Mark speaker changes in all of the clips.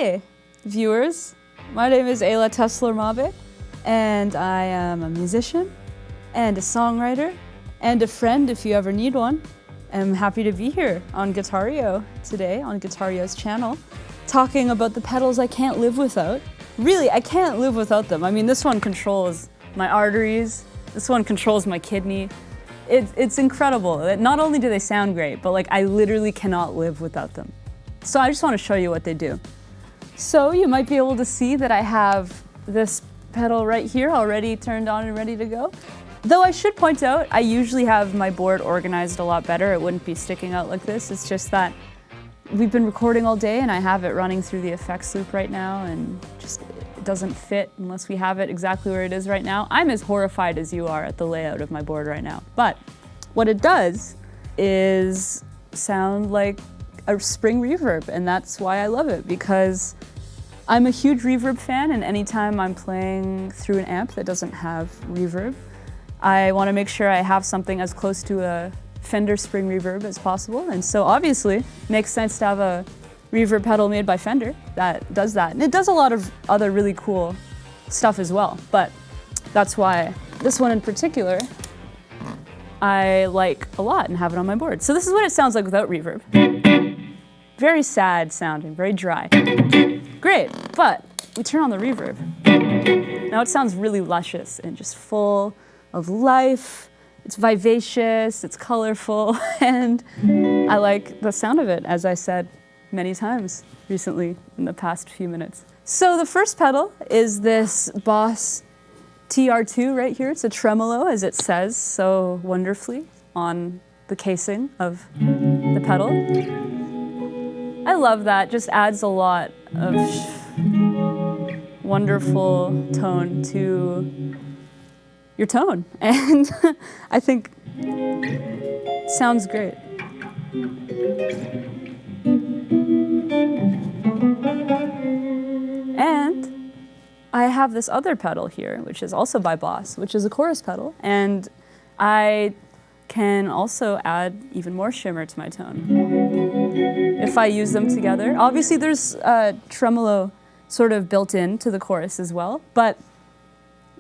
Speaker 1: Hey, viewers. My name is Ayla Tesler-Mabe, and I am a musician and a songwriter and a friend if you ever need one. I'm happy to be here on Guitario today, on Guitario's channel, talking about the pedals I can't live without. Really, I can't live without them. I mean, this one controls my arteries, this one controls my kidney. It's incredible. Not only do they sound great, but like I literally cannot live without them. So I just want to show you what they do. So you might be able to see that I have this pedal right here already turned on and ready to go. Though I should point out, I usually have my board organized a lot better. It wouldn't be sticking out like this. It's just that we've been recording all day and I have it running through the effects loop right now, and just it doesn't fit unless we have it exactly where it is right now. I'm as horrified as you are at the layout of my board right now. But what it does is sound like a spring reverb, and that's why I love it, because I'm a huge reverb fan, and anytime I'm playing through an amp that doesn't have reverb, I want to make sure I have something as close to a Fender spring reverb as possible. And so obviously it makes sense to have a reverb pedal made by Fender that does that. And it does a lot of other really cool stuff as well, but that's why this one in particular I like a lot and have it on my board. So this is what it sounds like without reverb. Very sad sounding, very dry. Great, but we turn on the reverb. Now it sounds really luscious and just full of life. It's vivacious, it's colorful, and I like the sound of it, as I said many times recently in the past few minutes. So the first pedal is this Boss TR2 right here. It's a tremolo, as it says so wonderfully on the casing of the pedal. I love that, just adds a lot of wonderful tone to your tone, and I think it sounds great. And I have this other pedal here, which is also by Boss, which is a chorus pedal, and I can also add even more shimmer to my tone if I use them together. Obviously there's tremolo sort of built into the chorus as well, but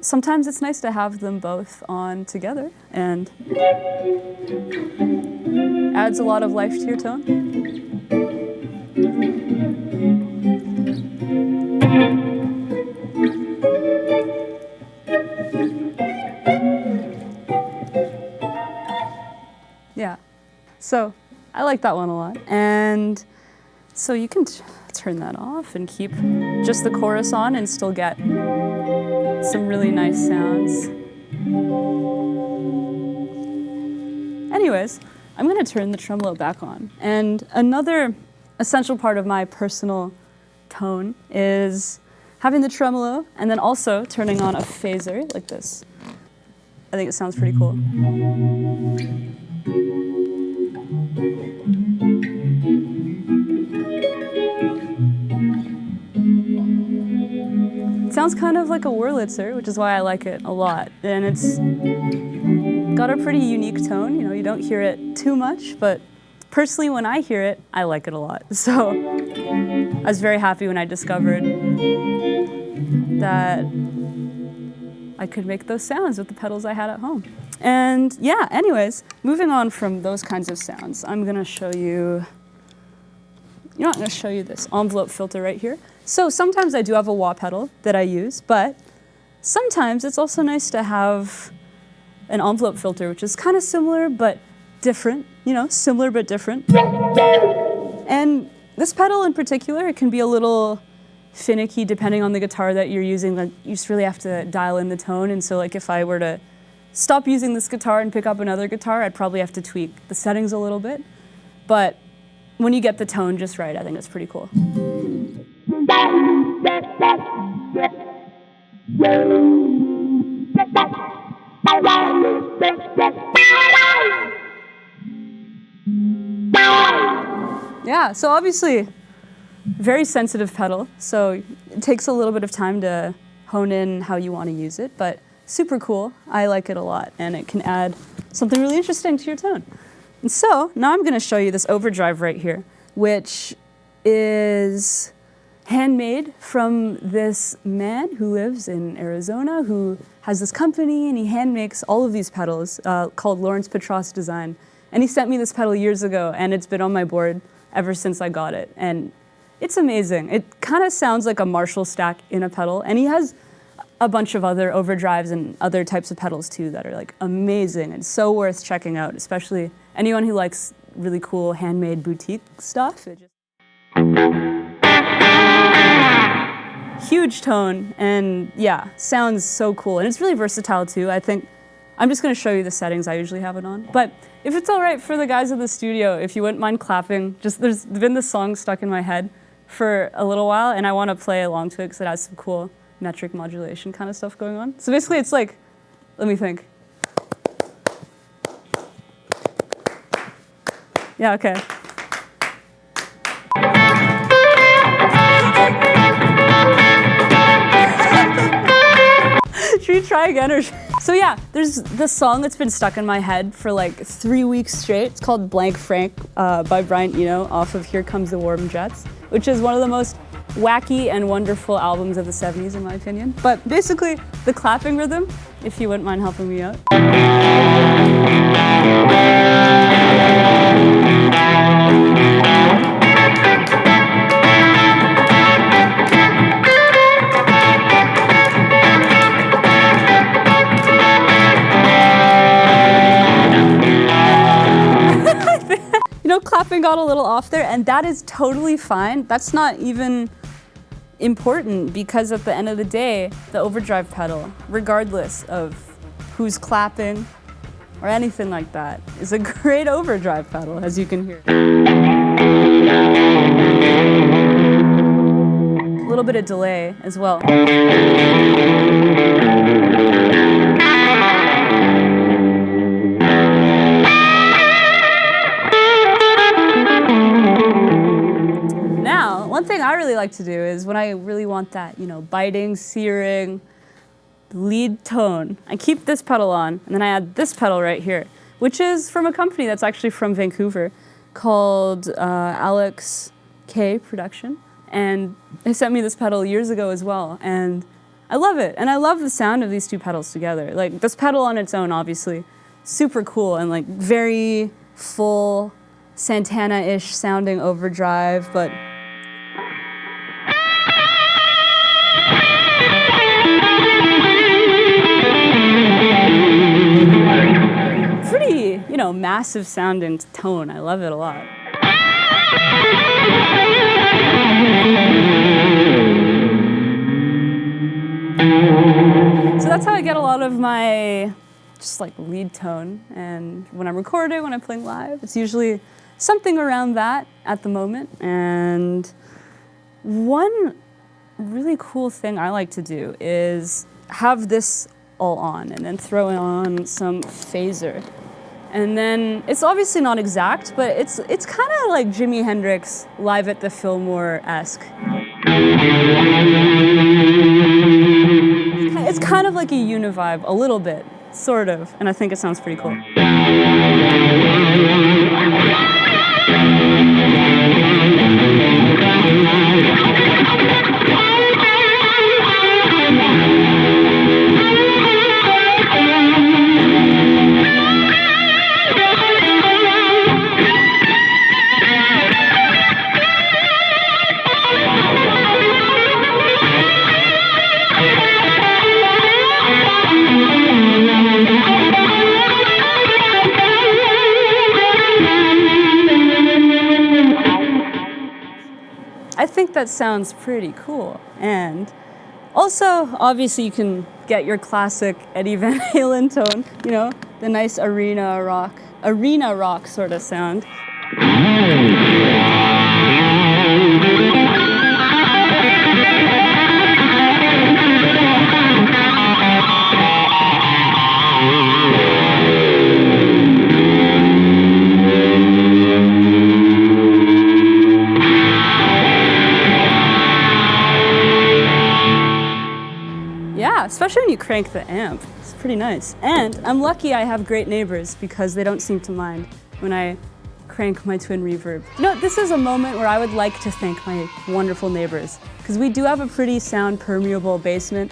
Speaker 1: sometimes it's nice to have them both on together, and adds a lot of life to your tone. Yeah, so I like that one a lot. And so you can turn that off and keep just the chorus on and still get some really nice sounds. Anyways, I'm going to turn the tremolo back on. And another essential part of my personal tone is having the tremolo and then also turning on a phaser like this. I think it sounds pretty cool. It sounds kind of like a Wurlitzer, which is why I like it a lot. And it's got a pretty unique tone. You know, you don't hear it too much, but personally when I hear it, I like it a lot. So I was very happy when I discovered that I could make those sounds with the pedals I had at home. And yeah, anyways, moving on from those kinds of sounds, I'm gonna show you, I'm gonna show you this envelope filter right here. So sometimes I do have a wah pedal that I use, but sometimes it's also nice to have an envelope filter, which is kind of similar but different, similar but different. And this pedal in particular, it can be a little finicky depending on the guitar that you're using. Like, you just really have to dial in the tone, and so like if I were to stop using this guitar and pick up another guitar, I'd probably have to tweak the settings a little bit. But when you get the tone just right, I think it's pretty cool. Yeah, so obviously, very sensitive pedal, so it takes a little bit of time to hone in how you want to use it, but super cool. I like it a lot, and it can add something really interesting to your tone. And so now I'm going to show you this overdrive right here, which is handmade from this man who lives in Arizona who has this company, and he hand makes all of these pedals called Lawrence Petros Design. And he sent me this pedal years ago, and it's been on my board ever since I got it. And it's amazing. It kind of sounds like a Marshall stack in a pedal, and he has a bunch of other overdrives and other types of pedals too that are like amazing and so worth checking out, especially anyone who likes really cool handmade boutique stuff. Huge tone, and yeah, sounds so cool. And it's really versatile too. I think I'm just gonna show you the settings I usually have it on. But if it's all right for the guys in the studio, if you wouldn't mind clapping, there's been this song stuck in my head for a little while, and I wanna play along to it because it has some cool metric modulation kind of stuff going on. So basically it's like, let me think. Yeah, okay. Should we try again? Or so yeah, there's this song that's been stuck in my head for like 3 weeks straight. It's called Blank Frank by Brian Eno off of Here Comes the Warm Jets, which is one of the most wacky and wonderful albums of the 70s in my opinion. But basically, the clapping rhythm, if you wouldn't mind helping me out. Clapping got a little off there, and that is totally fine. That's not even important because at the end of the day, the overdrive pedal, regardless of who's clapping or anything like that, is a great overdrive pedal, as you can hear. A little bit of delay as well. One thing I really like to do is when I really want that, biting, searing, lead tone, I keep this pedal on, and then I add this pedal right here, which is from a company that's actually from Vancouver called Alex K Production. And they sent me this pedal years ago as well, and I love it. And I love the sound of these two pedals together. Like this pedal on its own, obviously, super cool and like very full Santana-ish sounding overdrive, but pretty, massive sounding tone. I love it a lot. So that's how I get a lot of my just like lead tone. And when I'm recording, when I'm playing live, it's usually something around that at the moment. And one really cool thing I like to do is have this all on and then throw on some phaser. And then it's obviously not exact, but it's kind of like Jimi Hendrix Live at the Fillmore-esque. It's kind of like a univibe, a little bit, sort of, and I think it sounds pretty cool. I think that sounds pretty cool. And also, obviously, you can get your classic Eddie Van Halen tone, the nice arena rock sort of sound. Yeah, especially when you crank the amp. It's pretty nice. And I'm lucky I have great neighbors because they don't seem to mind when I crank my twin reverb. You know, this is a moment where I would like to thank my wonderful neighbors, because we do have a pretty sound permeable basement,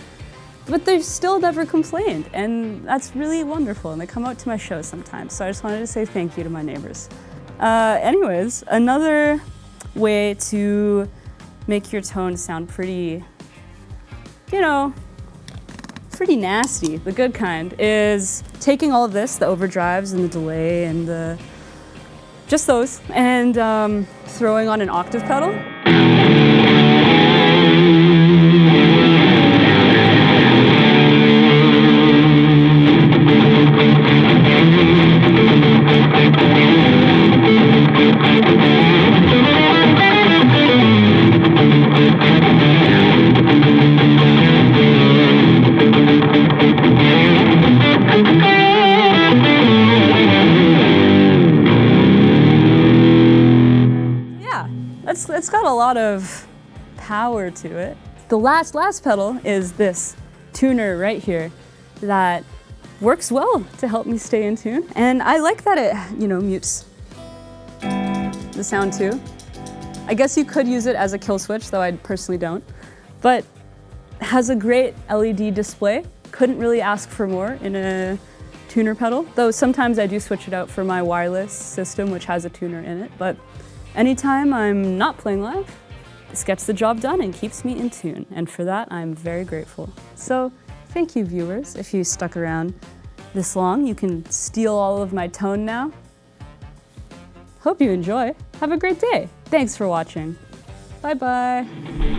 Speaker 1: but they've still never complained, and that's really wonderful, and they come out to my shows sometimes, so I just wanted to say thank you to my neighbors. Anyways, another way to make your tone sound pretty, you know, pretty nasty, the good kind, is taking all of this, the overdrives and the delay and just those, and throwing on an octave pedal. It's got a lot of power to it. The last pedal is this tuner right here that works well to help me stay in tune. And I like that it, you know, mutes the sound too. I guess you could use it as a kill switch, though I personally don't. But it has a great LED display. Couldn't really ask for more in a tuner pedal, though sometimes I do switch it out for my wireless system, which has a tuner in it. But anytime I'm not playing live, this gets the job done and keeps me in tune, and for that I'm very grateful. So thank you, viewers. If you stuck around this long, you can steal all of my tone now. Hope you enjoy. Have a great day. Thanks for watching. Bye-bye.